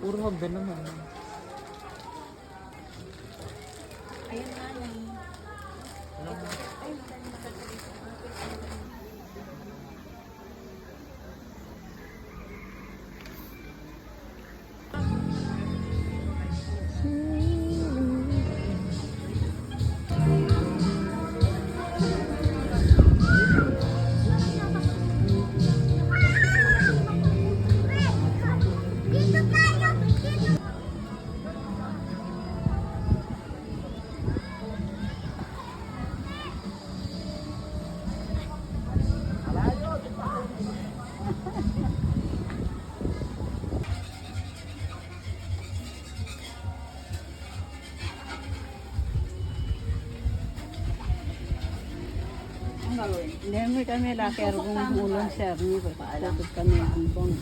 Puro hagdan naman. Ayan nga lang. Hindi kami laki arong ulong sir ni patutod kami ang bong.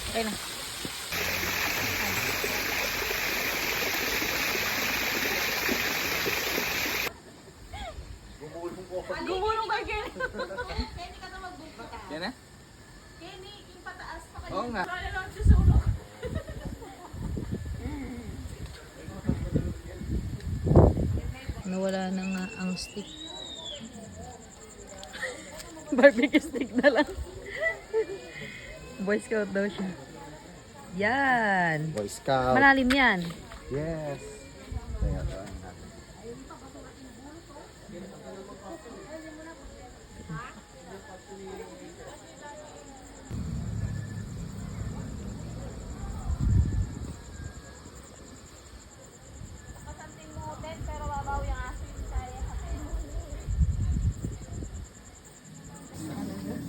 Okay na. Gumulong ka, Kenny. Kenny ka na magbukta. Yan na? Kenny, yung pataas pa kayo. Oo nga. Wala lang siya sa ulo. Nawala na nga ang stick. Barbecue stick na lang. Boy Scout daw siya. Yan. Boy Scout. Malalim yan. Yes. Kaya tawag natin.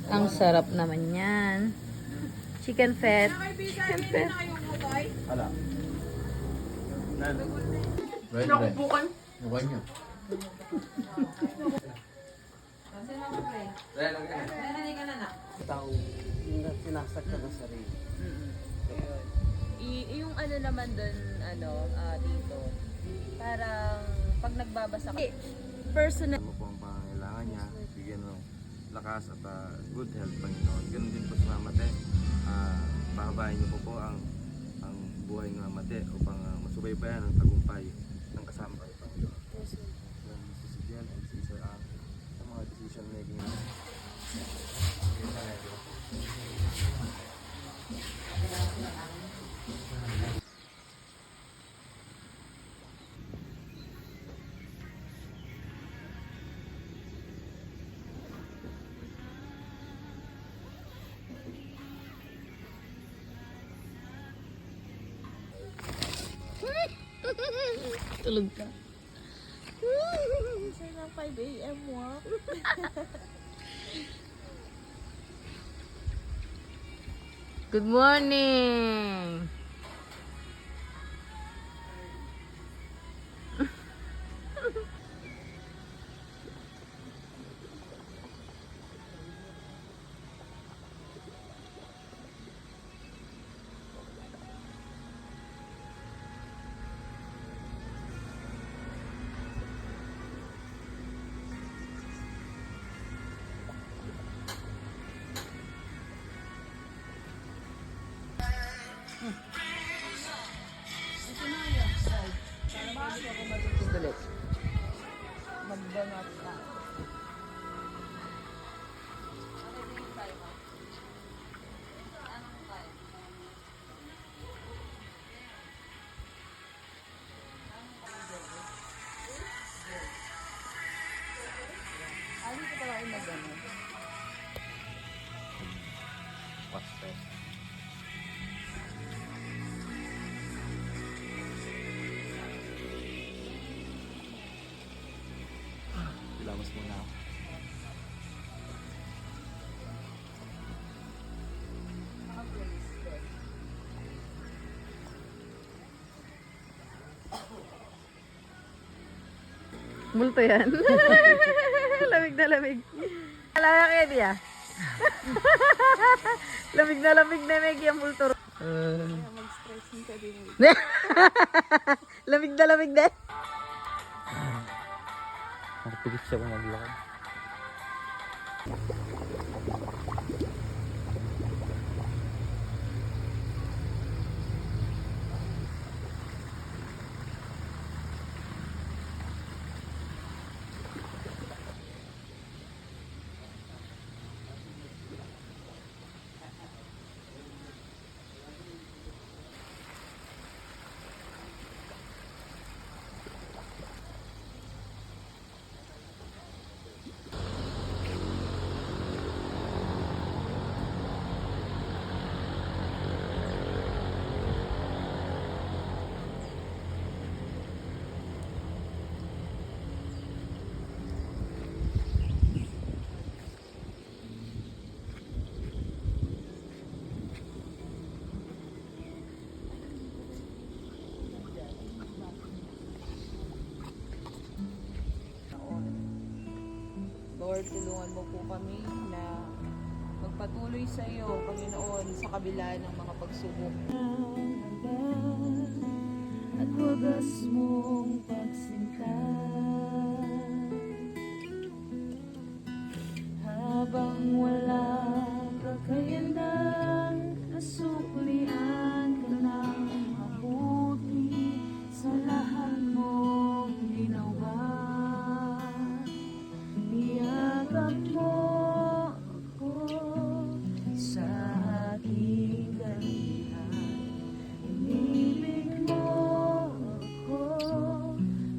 Ang sarap naman yan. Chicken fat. Chicken fat. Hala. Right, right. Nakuha niyo. Tao, sinasakta na sarili. Yung ano naman dun, dito, parang pag nagbabasa ka, personal. Ano po ang pangangailangan niya, bigyan ng lakas at good health, Panginoon. Ganun din po si Mama Te. Pahabain niyo po ang buhay ng Mama Te upang masubaybayan ang tagumpay ng kasama kayo, Panginoon. Yan, si Sidian and si Sir Ang sa mga decision making. Tulog ka. Isa na 5 a.m. walk. Good morning. Mag-donut ka. Ano ko pala yung mag-donut? Pastes. Ilamas muna ako. Multo yan. na lamig. Alaya kayo niya. Lamig na Meg yung multuro. Mag-stressing ka din. Lamig na lamig din. Nakapigit siya kung maglakad. Lord, tulungan mo po kami na magpatuloy sa iyo, Panginoon, sa kabila ng mga pagsubok. At wagas mong pagsinta habang wala kakayanan, nasuklian ka ng mabuti sa lahat mong ginawa. Niyakap mo ako sa aking kalihan, inibig mo ako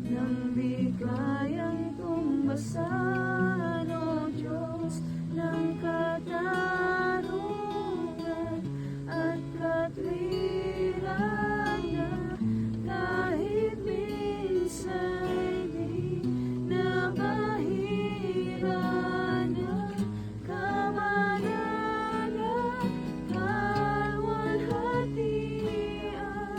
nang di kayang tumbasan, O Diyos ng katarungan at katwiran na kahit minsan di nakahirapan kamanagan, kalwalhatian.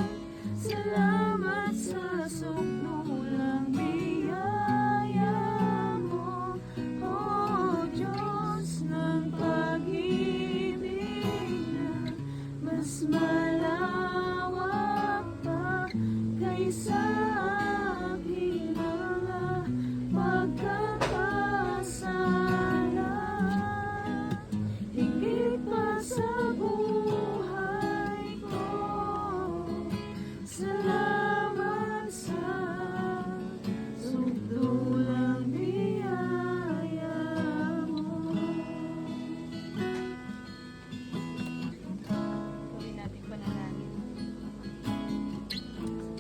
Salamat sa sukdulang biyaya mo, O Diyos ng pag-ibig na mas malawak pa kaysa aking mga pagkakasala. Higit pa sa buhay ko, salamat sa sukdulang biyaya mo. Gawin natin panalangin.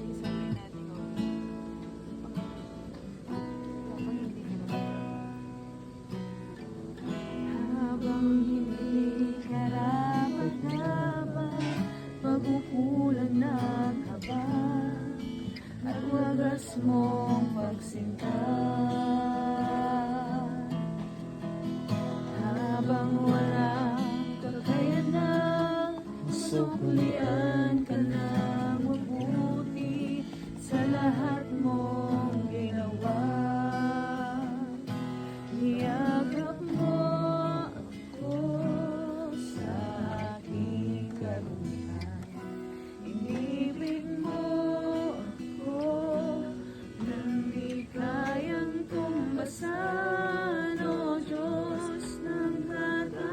Isabay natin, O Lord. Habang hindi ka Habang hindi karapat-dapat, pag-ukulan naghaba at wagas mong pagsinta. Habang walang kakayanan, suklian ka ng mabuti sa lahat mong ginawa. Niyakap mo ako sa aking karuhan, inibig mo ako nang di kayang tumbasan, O Diyos ng katarungan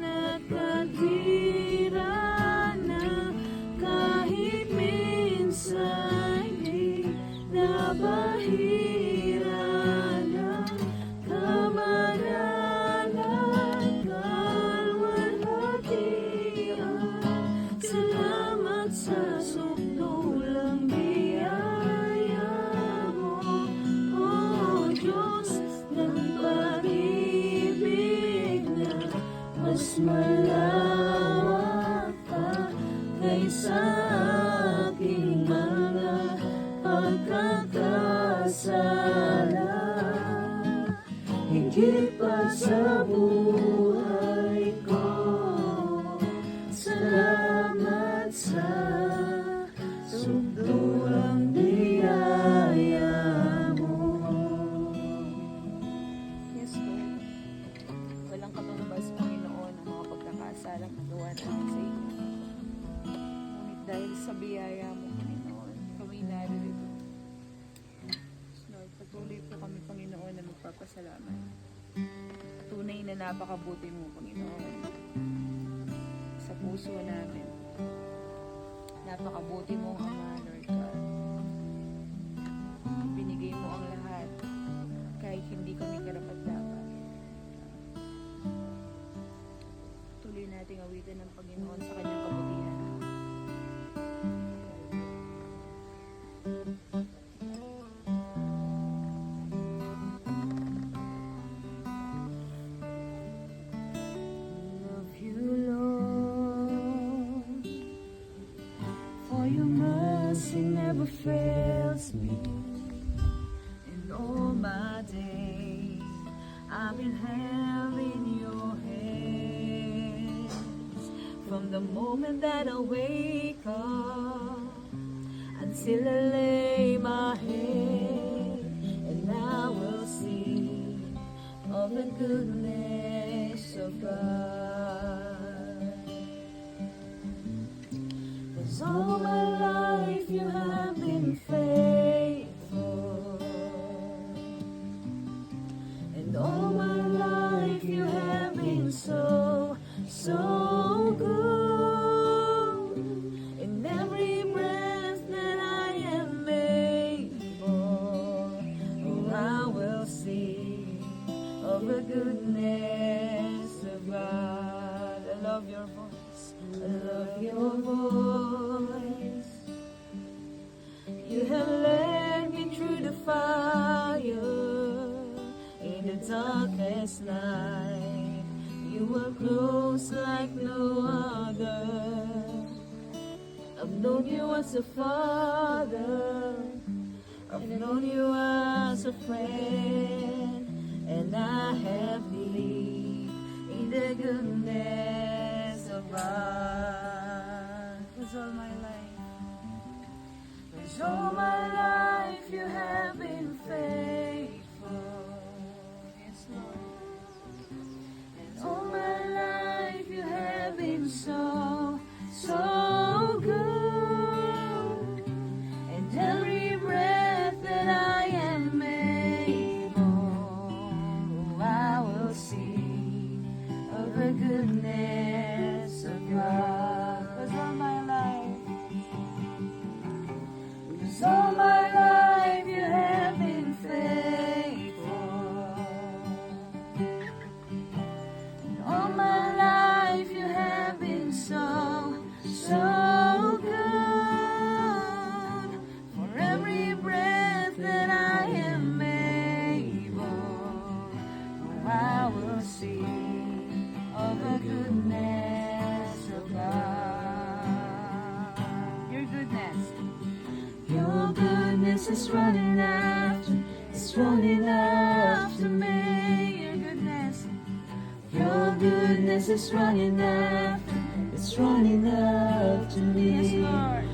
at katwiran na kahit minsan di nabahira ng kamanalan, kalwalhatian. Salamat sa sukdulang biyaya mo, O Diyos ng pag-ibig na mas malawak pa kaysa aking mga pagkakasala. Higit pa sa buhay ko, salamat sa sukdulang biyaya mo. natin sa inyo. Ngunit dahil sa biyaya mo, Panginoon, kami narito. Lord, patuloy po kami, Panginoon, na magpapasalamat. Tunay na napakabuti mo, Panginoon. Sa puso namin. Napakabuti mo, Ama, Lord God. Binigay mo ang lahat kahit hindi kami karapat-dapat. Tuloy nating awitin ng Panginoon sa kanyang kabutihan. Love you, Lord, for your mercy never fails me. In all my days, I've been held in your hands. From the moment that I wake up until I lay my head, and I will see of the goodness of God. 'Cause all my life you have been faithful, and all my life you have been so, so good. In every breath that I am able, oh, I will sing of the goodness of God. I love your voice. I love your voice. You have led me through the fire in the darkest night. You were close like no other. I've known you as a father. I've known you as a friend. And I have believed in the goodness of God. 'Cause all my life, 'cause all my life you have been faithful. Yes, Lord. And all my life you have been so, so good. And every breath that I am able, I will see of the goodness of God. 'Cause all my life, 'cause all my life you have been faithful. And all my life you have been so, so good. For every breath that I am able, oh, I will see of the goodness of God. Your goodness. Your goodness is running after, it's running after me. Your goodness. Your goodness is running after, it's running after me. Yes, Lord.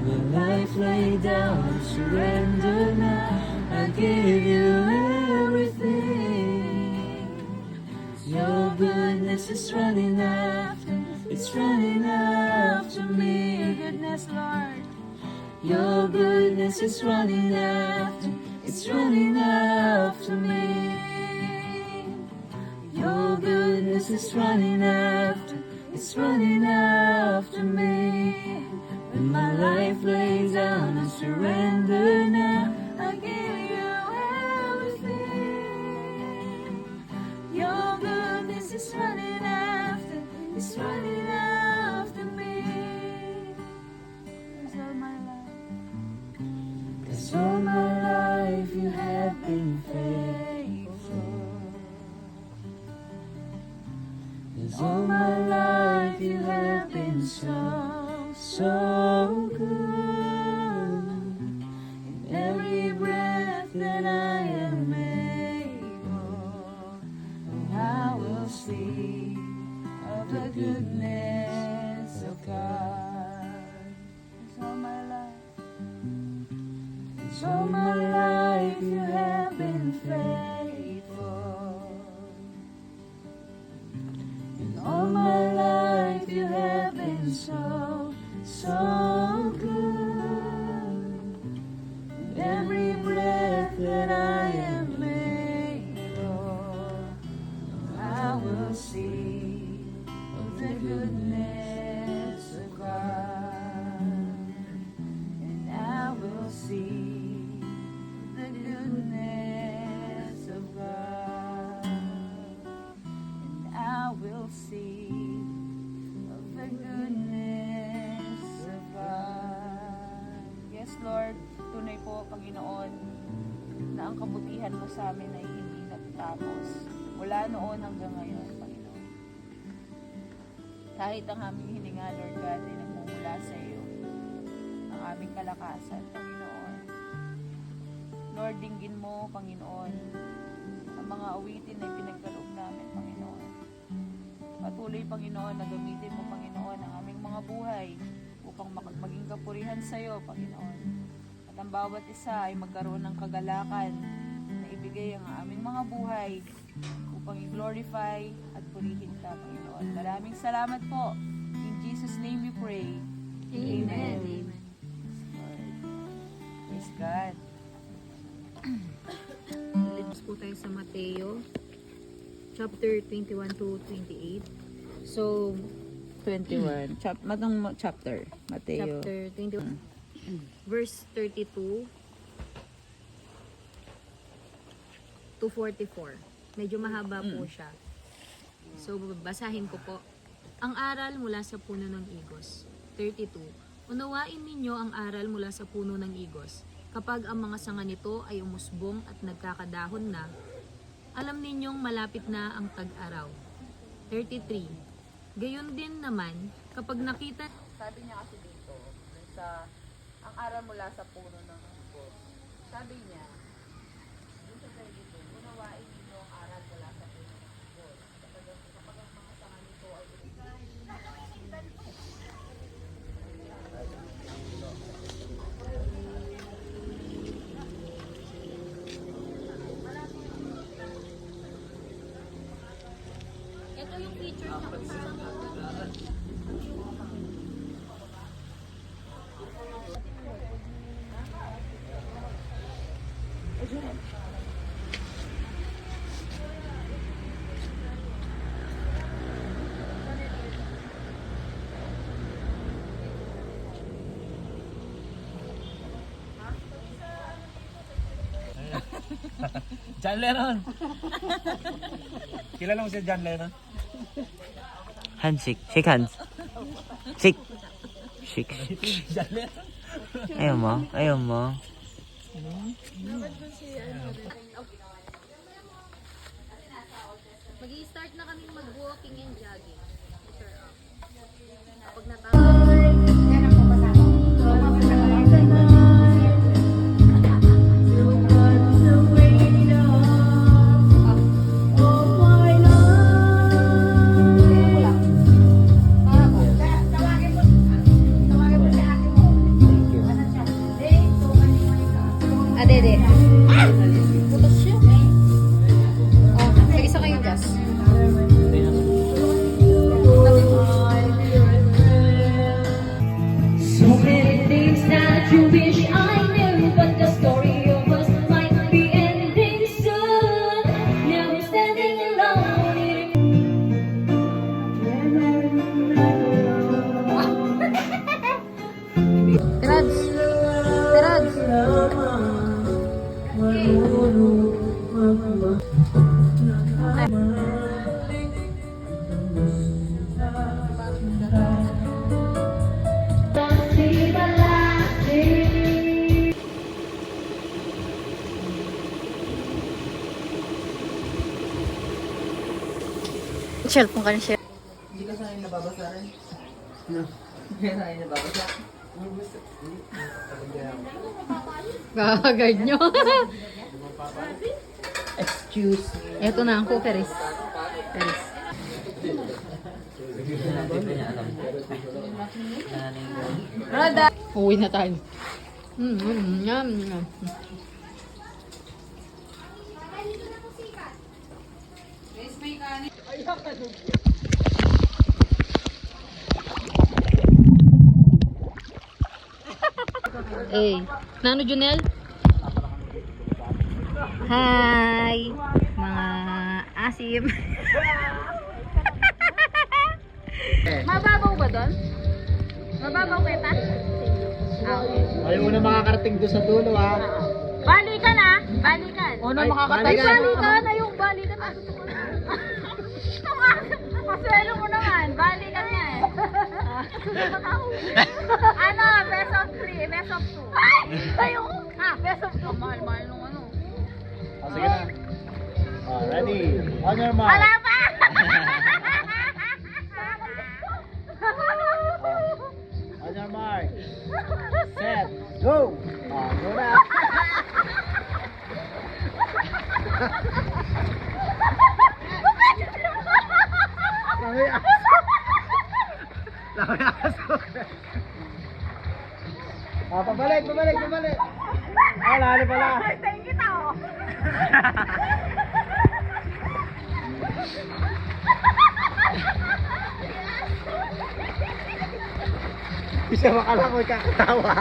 When my life lay down and surrender now, I give you everything. Your goodness is running after, it's running after me. Your goodness, Lord. Your goodness is running after, it's running after me. Your goodness is running after, it's running after me. When my life lays down and surrender now, I give you everything. Your goodness is running after, it's running after me. That's all my life. 'Cause all my life you have been faithful. 'Cause all my life you have been so, so good. In every breath that I am able, oh, I will see of the goodness of God. 'Cause all my life, 'cause all my life you have been faithful. And all my life you have goodness of God, and I will see the goodness of God, and I will see of the goodness of God. Yes, Lord, tunay po, Panginoon, na ang kabutihan mo sa amin ay hindi natatapos. Mula noon hanggang ngayon, Panginoon. Kahit ang aming hininga, Lord God, ay nagmumula sa iyo. Ang aming kalakasan, Panginoon. Lord, dinggin mo, Panginoon, ang mga awitin na pinagkaloob namin, Panginoon. Patuloy, Panginoon, na gamitin mo, Panginoon, ang aming mga buhay upang maging kapurihan sa iyo, Panginoon. At ang bawat isa ay magkaroon ng kagalakan na ibigay ang aming mga buhay upang i-glorify at purihin ka, Panginoon. Maraming salamat po. In Jesus' name we pray. Amen. Amen. Lord. Praise God. Let's po tayo sa Mateo, chapter 21 to 28. So, 21. Chapter? Mateo. chapter 21, verse 32 to 44. Medyo mahaba po siya. So, basahin ko po. Ang aral mula sa puno ng igos. 32. Unawain ninyo ang aral mula sa puno ng igos. Kapag ang mga sanga nito ay umusbong at nagkakadahon na, alam ninyong malapit na ang tag-araw. 33. Gayon din naman, kapag nakita... Sabi niya kasi dito, sa ang aral mula sa puno ng igos. Sabi niya, dito sa dito, unawain ninyo ang aral mula sa puno ng igos. Kapag ang mga sanga nito ay Ito yung feature niya kung saan John Lennon! Kilala mo si John Lennon? Handshake. Shake hands. Shake. Shake. John Lennon? Ayaw mo? Ayaw mo? Mag-i-start na kaming mag-walking and jogging. Kapag natapos, Adede. Putos siya. Oh, may isa kayong gas. So many things that you wish I knew, but the story of us might be ending soon. Now I'm standing alone. Tirads. Tirads. Cellphone ka na siya. Hindi ka sanay nababasa rin. No. Hindi ka sanay nababasa. Gagard nyo. Excuse me. Ito na ang Peris. Peris. Rada! Uwi na tayo. Yum. Eh, Nano Junel? Hi! Mga asim. Mababaw ba doon? Mababaw kita? Okay. Ayaw mo na makakarating doon sa dulo, ha? Balikan ah! Balikan! Ano makakarating? Ay, balikan! Ay, yung balikan. Paswelo mo naman. Balikan nga eh. Ano? Best of 3, best of 2. Ay! Tayo! Best of 2. Mahal-mahal nung ano. Sige na. Ready? On your mark. Wala pa! On your mark. Set. Go! Go na. Lami aso. Lami aso. Pabalik. Lalo pala. Thank you tao. Hindi siya makalangoy kakatawa.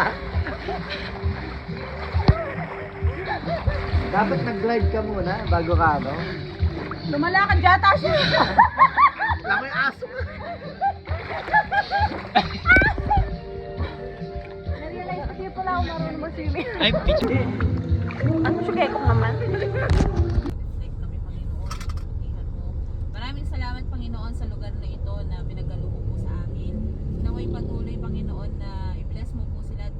Dapat nag-glide ka muna bago ka, no? Lumalakad yata siya. Langoy aso. Narealize ko siya pala ako marunong mag-swimming. Ay, bitch. Ano siya kaya kung naman? Maraming salamat, Panginoon, sa lugar na ito na pinagkaloob po sa amin. Naway patuloy, Panginoon, na i-bless mo po sila at